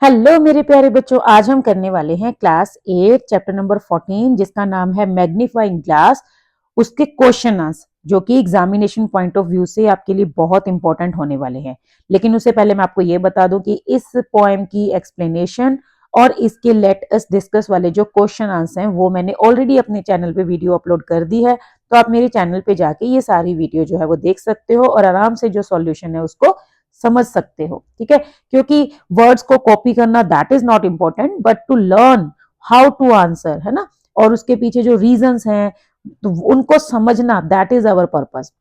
Hello मेरे प्यारे बच्चों, आज हम करने वाले हैं क्लास 8 चैप्टर नंबर 14 जिसका नाम है मैग्नीफाइंग ग्लास। उसके क्वेश्चन आंसर जो कि एग्जामिनेशन पॉइंट ऑफ व्यू से आपके लिए बहुत इंपॉर्टेंट होने वाले हैं। लेकिन उससे पहले मैं आपको ये बता दूं कि इस पोएम की एक्सप्लेनेशन और इसके लेट अस डिस्कस वाले जो क्वेश्चन आंसर हैं वो मैंने ऑलरेडी अपने चैनल पे वीडियो अपलोड कर दी है। तो आप मेरे चैनल पे जाके ये सारी वीडियो जो है वो देख सकते हो और आराम से जो सॉल्यूशन है उसको समझ सकते हो। ठीक है, क्योंकि वर्ड्स को कॉपी करना that is not important but to learn how to answer, है ना, और उसके पीछे जो रीजंस हैं तो उनको समझना दैट इज आवर पर्पस।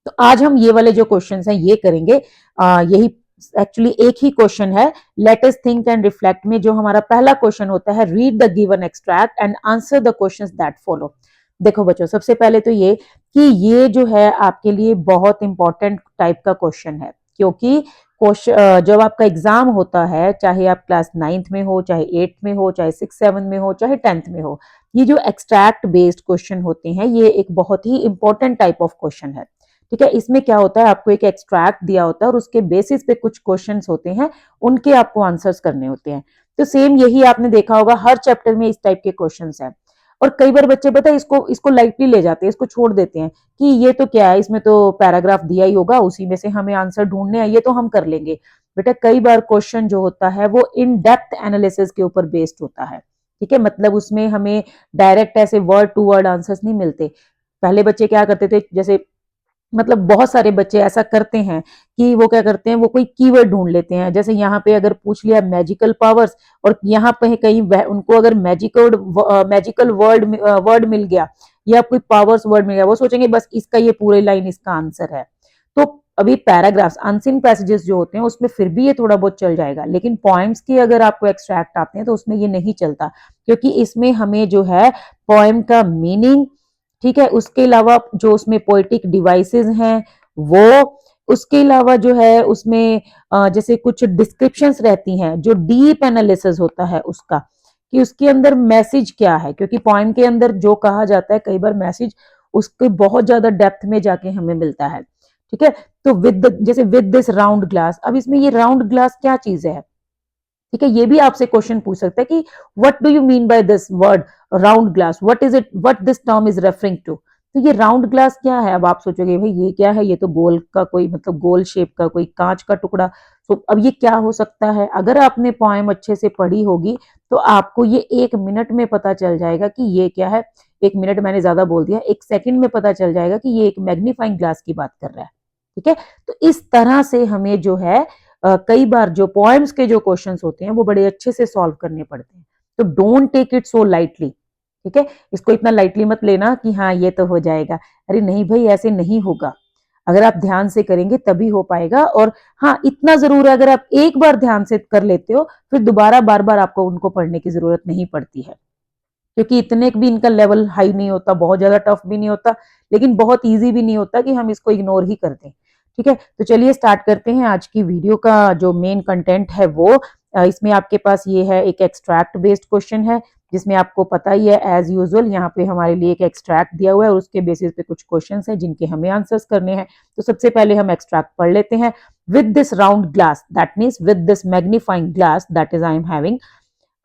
तो आज हम ये वाले जो क्वेश्चंस हैं ये करेंगे। यही एक्चुअली एक ही क्वेश्चन है। Let us think and reflect में जो हमारा पहला क्वेश्चन होता है, read the given extract and answer the questions that follow. देखो बच्चों, सबसे पहले तो ये कि ये जो है आपके लिए बहुत इंपॉर्टेंट टाइप का क्वेश्चन है, क्योंकि क्वेश्चन जब आपका एग्जाम होता है, चाहे आप क्लास 9th में हो, चाहे 8th में हो, चाहे 6th 7th में हो, चाहे 10th में हो, ये जो एक्सट्रैक्ट बेस्ड क्वेश्चन होते हैं ये एक बहुत ही इंपॉर्टेंट टाइप ऑफ क्वेश्चन है। ठीक है, इसमें क्या होता है, आपको एक एक्सट्रैक्ट दिया होता है और उसके बेसिस पे कुछ क्वेश्चंस होते हैं, उनके आपको आंसर्स करने होते हैं। तो सेम यही आपने देखा होगा, हर चैप्टर में इस टाइप के क्वेश्चंस हैं। और कई बार बच्चे पता है इसको इसको लाइटली ले जाते हैं, इसको छोड़ देते हैं कि ये तो क्या है, इसमें तो पैराग्राफ दिया ही होगा, उसी में से हमें आंसर ढूंढने हैं, ये तो हम कर लेंगे। बेटा कई बार क्वेश्चन जो होता है वो इन डेप्थ एनालिसिस के ऊपर बेस्ड होता है। ठीक है, मतलब उसमें हमें डायरेक्ट ऐसे वर्ड टू वर्ड आंसर्स नहीं मिलते। पहले बच्चे क्या करते थे, जैसे मतलब बहुत सारे बच्चे ऐसा करते हैं कि वो क्या करते हैं, वो कोई कीवर्ड ढूंढ लेते हैं। जैसे यहाँ पे अगर पूछ लिया मैजिकल पावर्स और यहाँ पे कहीं उनको अगर मैजिकल वर्ड मिल गया या कोई पावर्स वर्ड मिल गया, वो सोचेंगे बस इसका ये पूरे लाइन इसका आंसर है। तो अभी पैराग्राफ्स अनसीन पैसेजेस जो होते हैं उसमें फिर भी ये थोड़ा बहुत चल जाएगा, लेकिन पॉइंट्स की अगर आपको एक्सट्रैक्ट आते हैं तो उसमें ये नहीं चलता, क्योंकि इसमें हमें जो है पोएम का मीनिंग, ठीक है, उसके अलावा जो उसमें पोएटिक डिवाइसेस हैं वो, उसके अलावा जो है उसमें जैसे कुछ डिस्क्रिप्शंस रहती हैं, जो डीप एनालिसिस होता है उसका, कि उसके अंदर मैसेज क्या है, क्योंकि पोएम के अंदर जो कहा जाता है कई बार मैसेज उसके बहुत ज्यादा डेप्थ में जाके हमें मिलता है। ठीक है, तो जैसे विद दिस राउंड ग्लास, अब इसमें ये राउंड ग्लास क्या चीज है, ठीक है, ये भी आपसे क्वेश्चन पूछ सकता है कि what do you mean by this word round glass, what is it, what this term is referring to. तो ये राउंड ग्लास क्या है, अब आप सोचोगे भाई ये क्या है, ये तो गोल का कोई मतलब गोल शेप का कोई कांच का टुकड़ा। तो अब ये क्या हो सकता है, अगर आपने पोएम अच्छे से पढ़ी होगी तो आपको ये 1 मिनट में पता चल जाएगा कि ये क्या है। 1 मिनट मैंने ज्यादा बोल दिया, 1 सेकंड में पता चल जाएगा कि ये एक मैग्नीफाइंग ग्लास की बात कर रहा है। ठीक है, तो इस तरह से हमें जो है कई बार जो पोएम्स के जो क्वेश्चंस होते हैं वो बड़े अच्छे से सॉल्व करने पड़ते हैं। तो don't take it so lightly. ठीक है, इसको इतना लाइटली मत लेना कि हाँ ये तो हो जाएगा। अरे नहीं भाई, ऐसे नहीं होगा। अगर आप ध्यान से करेंगे तभी हो पाएगा। और हाँ, इतना जरूर है, अगर आप एक बार ध्यान से कर लेते हो फिर दोबारा बार बार आपको उनको पढ़ने की जरूरत नहीं पड़ती है, क्योंकि इतने भी इनका लेवल हाई नहीं होता, बहुत ज्यादा टफ भी नहीं होता, लेकिन बहुत इजी भी नहीं होता कि हम इसको इग्नोर ही कर दें। ठीक है, तो चलिए स्टार्ट करते हैं आज की वीडियो का जो मेन कंटेंट है वो। इसमें आपके पास ये है, एक एक्सट्रैक्ट बेस्ड क्वेश्चन है, जिसमें आपको पता ही है एज यूजुअल यहाँ पे हमारे लिए एक एक्सट्रैक्ट दिया हुआ है और उसके बेसिस पे कुछ क्वेश्चंस हैं जिनके हमें आंसर्स करने हैं। तो सबसे पहले हम एक्सट्रैक्ट पढ़ लेते हैं। With this round glass, that means with this magnifying glass that is I am having,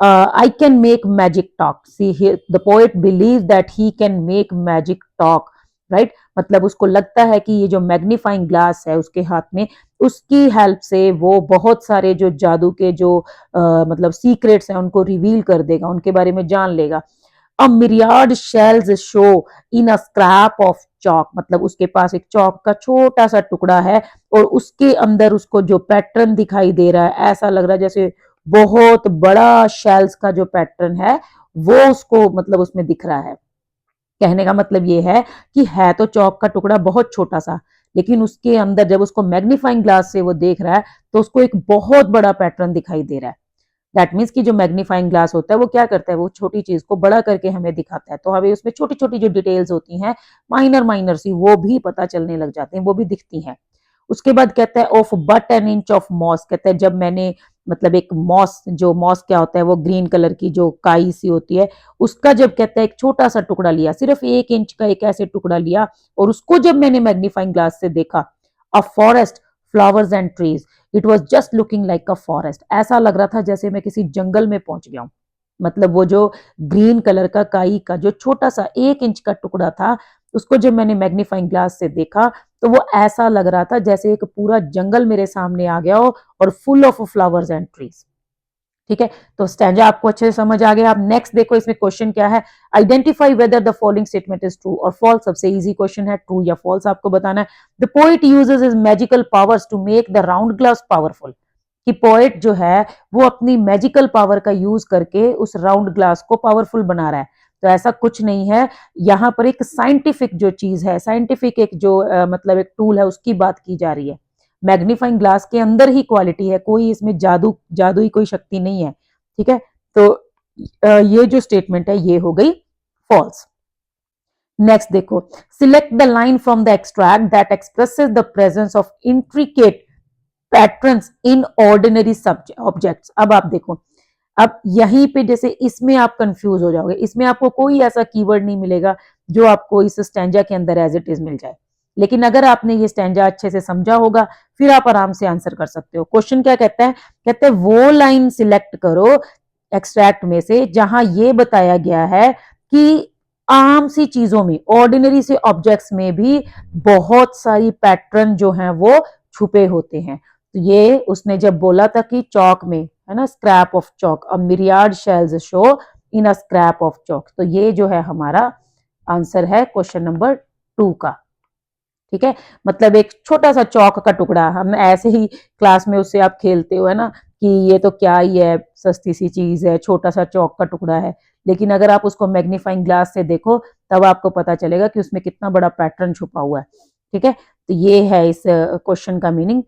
I can make magic talk. See here, the poet believes that he can make magic talk, right? मतलब उसको लगता है कि ये जो magnifying glass है उसके हाथ में, उसकी हेल्प से वो बहुत सारे जो जादू के जो मतलब सीक्रेट्स हैं उनको रिवील कर देगा, उनके बारे में जान लेगा। A myriad shells show in a scrap of chalk, मतलब उसके पास एक चौक का छोटा सा टुकड़ा है और उसके अंदर उसको जो पैटर्न दिखाई दे रहा है, ऐसा लग रहा है जैसे बहुत बड़ा शेल्स का जो पैटर्न है वो उसको मतलब उसमें दिख रहा है। कहने का मतलब ये है तो चौक का टुकड़ा बहुत छोटा सा, लेकिन उसके अंदर जब उसको मैग्नीफाइंग ग्लास से वो देख रहा है तो उसको एक बहुत बड़ा पैटर्न दिखाई दे रहा है। दैट मीन्स कि जो मैग्नीफाइंग ग्लास होता है वो क्या करता है, वो छोटी चीज को बड़ा करके हमें दिखाता है, तो हमें उसमें छोटी छोटी जो डिटेल्स होती हैं, माइनर माइनर सी, वो भी पता चलने लग जाते हैं, वो भी दिखती हैं। उसके बाद कहता है of but an inch of moss, कहता है जब मैंने मतलब एक मॉस, जो मॉस क्या होता है वो ग्रीन कलर की जो काई सी होती है, उसका जब कहता है एक छोटा सा टुकड़ा लिया, सिर्फ 1 इंच का एक ऐसे टुकड़ा लिया और उसको जब मैंने मैग्नीफाइंग ग्लास से देखा, a forest flowers and trees, it was just looking like a forest, ऐसा लग रहा था जैसे मैं किसी जंगल में पहुंच गया हूँ। मतलब वो जो ग्रीन कलर का काई का जो छोटा सा 1 इंच का टुकड़ा था, उसको जब मैंने मैग्नीफाइंग ग्लास से देखा तो वो ऐसा लग रहा था जैसे एक पूरा जंगल मेरे सामने आ गया हो और full of flowers and trees. ठीक है, तो स्टैंजा आपको अच्छे से समझ आ गया। आप नेक्स्ट देखो इसमें क्वेश्चन क्या है, identify whether the following statement is true और फॉल्स। सबसे इजी क्वेश्चन है, ट्रू या फॉल्स आपको बताना है। The poet uses his magical powers to make the round glass powerful, कि पोएट जो है वो अपनी मैजिकल पावर का यूज करके उस राउंड ग्लास को पावरफुल बना रहा है। तो ऐसा कुछ नहीं है, यहाँ पर एक साइंटिफिक जो चीज है, साइंटिफिक एक जो मतलब एक टूल है उसकी बात की जा रही है। मैग्नीफाइंग ग्लास के अंदर ही क्वालिटी है, कोई इसमें जादुई कोई शक्ति नहीं है। ठीक है, तो ये जो स्टेटमेंट है ये हो गई फॉल्स। नेक्स्ट देखो, select the line from the extract that expresses the presence of intricate patterns in ordinary objects. अब आप देखो, अब यहीं पे जैसे इसमें आप कंफ्यूज हो जाओगे, इसमें आपको कोई ऐसा कीवर्ड नहीं मिलेगा जो आपको इस स्टैंजा के अंदर एज इट इज मिल जाए। लेकिन अगर आपने ये स्टैंजा अच्छे से समझा होगा फिर आप आराम से आंसर कर सकते हो। क्वेश्चन क्या कहता है, कहते हैं वो लाइन सिलेक्ट करो एक्सट्रैक्ट में से जहां ये बताया गया है कि आम सी चीजों में, ऑर्डिनरी से ऑब्जेक्ट्स में भी बहुत सारी पैटर्न जो हैं वो छुपे होते हैं। तो ये उसने जब बोला था कि चौक में है ना, scrap of chalk, a myriad shells show in a scrap of chalk, तो ये जो है हमारा आंसर है क्वेश्चन नंबर 2 का। ठीक है, मतलब एक छोटा सा चौक का टुकड़ा, हम ऐसे ही क्लास में उससे आप खेलते हो है ना कि ये तो क्या ही है, सस्ती सी चीज है, छोटा सा चौक का टुकड़ा है। लेकिन अगर आप उसको मैग्नीफाइंग ग्लास से देखो तब आपको पता चलेगा कि उसमें कितना बड़ा पैटर्न छुपा हुआ है। ठीक है, तो ये है इस क्वेश्चन का मीनिंग।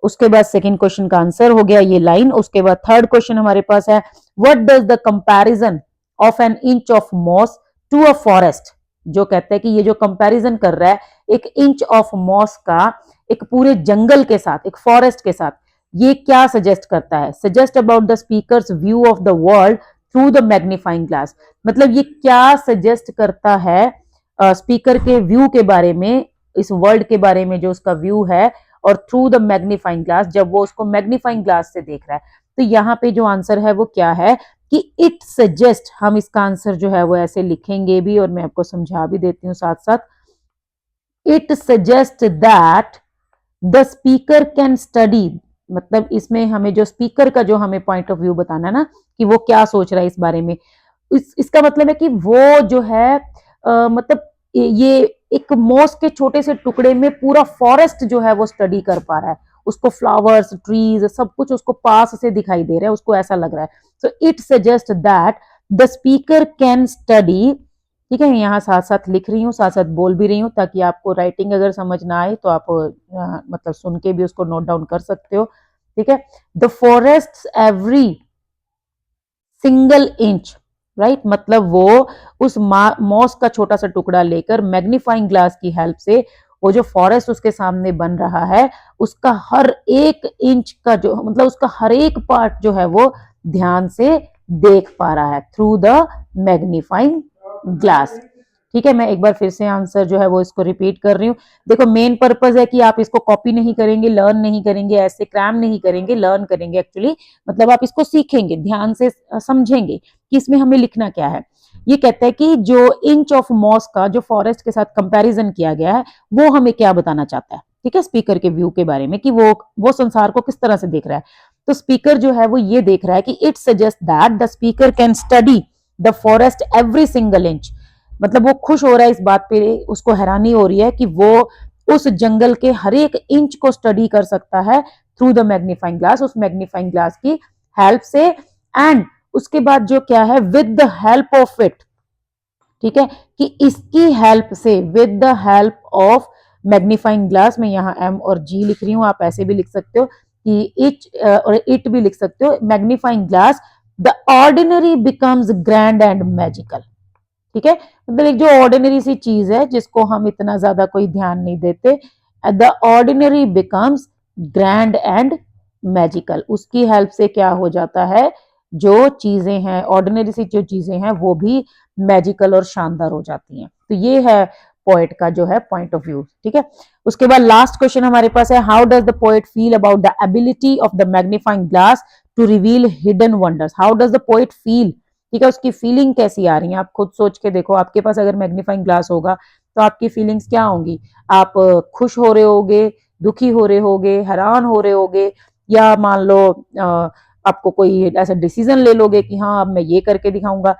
उसके बाद सेकंड क्वेश्चन का आंसर हो गया ये लाइन। उसके बाद थर्ड क्वेश्चन हमारे पास है, what does the comparison of an inch of moss to a forest. जो कहता है कि ये जो कंपैरिजन कर रहा है एक इंच ऑफ मॉस का एक पूरे जंगल के साथ, एक फॉरेस्ट के साथ, ये क्या सजेस्ट करता है, suggest about the speakers view of the world through the magnifying glass. मतलब ये क्या सजेस्ट करता है स्पीकर के व्यू के बारे में, इस वर्ल्ड के बारे में जो उसका व्यू है, और थ्रू द मैग्नीफाइंग ग्लास, जब वो उसको मैग्नीफाइंग ग्लास से देख रहा है। तो यहाँ पे जो आंसर है वो क्या है कि इट सजेस्ट, हम इसका आंसर जो है वो ऐसे लिखेंगे भी और मैं आपको समझा भी देती हूँ साथ साथ। It suggest that the speaker can study, मतलब इसमें हमें जो स्पीकर का जो हमें पॉइंट ऑफ व्यू बताना है ना कि वो क्या सोच रहा है इस बारे में, इसका मतलब है कि वो जो है मतलब ये एक मॉस के छोटे से टुकड़े में पूरा फॉरेस्ट जो है वो स्टडी कर पा रहा है, उसको फ्लावर्स ट्रीज सब कुछ उसको पास से दिखाई दे रहा है, उसको ऐसा लग रहा है। So it suggest that the speaker can study. ठीक है, यहाँ साथ साथ लिख रही हूँ, साथ साथ बोल भी रही हूँ ताकि आपको राइटिंग अगर समझ ना आए तो आप मतलब सुन के भी उसको नोट डाउन कर सकते हो। ठीक है, the forest every single inch, right, मतलब वो उस मॉस का छोटा सा टुकड़ा लेकर मैग्नीफाइंग ग्लास की हेल्प से वो जो फॉरेस्ट उसके सामने बन रहा है उसका हर एक इंच का जो मतलब उसका हर एक पार्ट जो है वो ध्यान से देख पा रहा है थ्रू द मैग्नीफाइंग ग्लास। ठीक है, मैं एक बार फिर से आंसर जो है वो इसको रिपीट कर रही हूँ। देखो मेन पर्पज है कि आप इसको कॉपी नहीं करेंगे, लर्न नहीं करेंगे, ऐसे क्रैम नहीं करेंगे, लर्न करेंगे एक्चुअली, मतलब आप इसको सीखेंगे, ध्यान से समझेंगे कि इसमें हमें लिखना क्या है। ये कहता है कि जो इंच ऑफ मॉस का जो फॉरेस्ट के साथ कंपैरिजन किया गया है वो हमें क्या बताना चाहता है। ठीक है, स्पीकर के व्यू के बारे में कि वो संसार को किस तरह से देख रहा है। तो स्पीकर जो है वो ये देख रहा है कि it suggest that the speaker can study the forest every single inch, मतलब वो खुश हो रहा है इस बात पे, उसको हैरानी हो रही है कि वो उस जंगल के हर एक इंच को स्टडी कर सकता है थ्रू द मैग्नीफाइंग ग्लास, उस मैग्नीफाइंग ग्लास की हेल्प से। एंड उसके बाद जो क्या है, with the help of it, ठीक है, कि इसकी हेल्प से, with the help of magnifying glass, मैं यहाँ एम और जी लिख रही हूँ, आप ऐसे भी लिख सकते हो कि इट और इट भी लिख सकते हो, magnifying glass the ordinary becomes grand and magical. ठीक है, मतलब एक जो ऑर्डिनरी सी चीज है जिसको हम इतना ज्यादा कोई ध्यान नहीं देते, the ordinary becomes grand and magical, उसकी हेल्प से क्या हो जाता है, जो चीजें हैं ऑर्डिनरी सी जो चीजें हैं वो भी मैजिकल और शानदार हो जाती हैं। तो ये है पोएट का जो है पॉइंट ऑफ व्यू। ठीक है, उसके बाद लास्ट क्वेश्चन हमारे पास है, how does the poet feel about the ability of the magnifying glass to reveal hidden wonders. How does the poet feel, ठीक है, उसकी फीलिंग कैसी आ रही है, आप खुद सोच के देखो। आपके पास अगर मैग्नीफाइंग ग्लास होगा तो आपकी फीलिंग्स क्या होंगी? आप खुश हो रहे होगे, दुखी हो रहे होगे, हैरान हो रहे होगे, या मान लो आपको कोई ऐसा डिसीजन ले लोगे कि हाँ अब मैं ये करके दिखाऊंगा।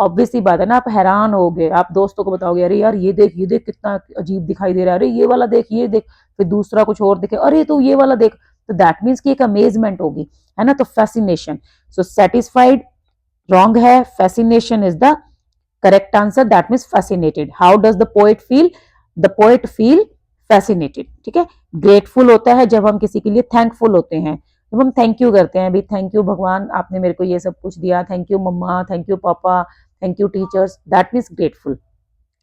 ऑब्वियस सी बात है ना, आप हैरान होगे, आप दोस्तों को बताओगे अरे यार ये देख कितना अजीब दिखाई दे रहा है, अरे ये वाला देख, ये देख, फिर दूसरा कुछ और दिखे, अरे तो ये वाला देख, तो दैट मीन्स कि एक अमेजमेंट होगी, है ना। तो फैसिनेशन, सो सेटिस्फाइड रॉन्ग है, fascination is the correct answer, that means fascinated. How does the poet feel? The poet feel fascinated. ठीक है, ग्रेटफुल होता है जब हम किसी के लिए थैंकफुल होते हैं, जब हम थैंक यू करते हैं, भाई थैंक यू भगवान आपने मेरे को ये सब कुछ दिया, thank you mama, thank you papa, thank you teachers, that means grateful.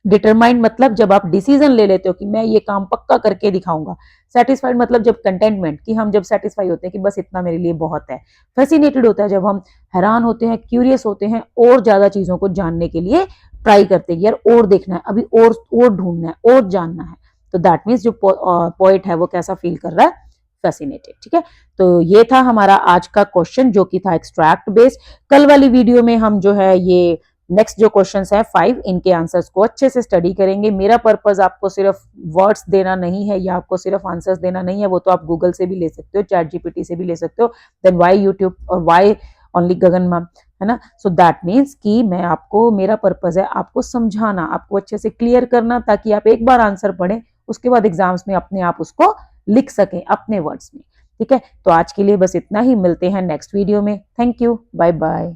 Determined मतलब जब आप डिसीजन ले लेते हो कि मैं ये काम पक्का करके दिखाऊंगा। सेटिस्फाइड मतलब जब कंटेंटमेंट, कि हम जब सेटिस्फाई होते हैं कि बस इतना मेरे लिए बहुत है। फैसिनेटेड होता है जब हम हैरान होते हैं, क्यूरियस होते हैं, और ज्यादा चीजों को जानने के लिए ट्राई करते हैं, यार और देखना है, अभी और ढूंढना है, और जानना है। तो दैट मीन्स जो पोइट है वो कैसा फील कर रहा है? फैसिनेटेड। ठीक है, तो ये था हमारा आज का क्वेश्चन जो कि था एक्सट्रैक्ट बेस्ड। कल वाली वीडियो में हम जो है ये नेक्स्ट जो क्वेश्चंस है 5, इनके आंसर्स को अच्छे से स्टडी करेंगे। मेरा पर्पस आपको सिर्फ वर्ड्स देना नहीं है या आपको सिर्फ आंसर्स देना नहीं है, वो तो आप गूगल से भी ले सकते हो, चैट जीपीटी से भी ले सकते हो, देन वाई यूट्यूब और वाई ओनली गगन मैम, है ना। सो दैट मीन्स कि मैं आपको, मेरा पर्पस है आपको समझाना, आपको अच्छे से क्लियर करना, ताकि आप एक बार आंसर पढ़ें उसके बाद एग्जाम्स में अपने आप उसको लिख सकें अपने वर्ड्स में। ठीक है, तो आज के लिए बस इतना ही, मिलते हैं नेक्स्ट वीडियो में। Thank you, bye bye.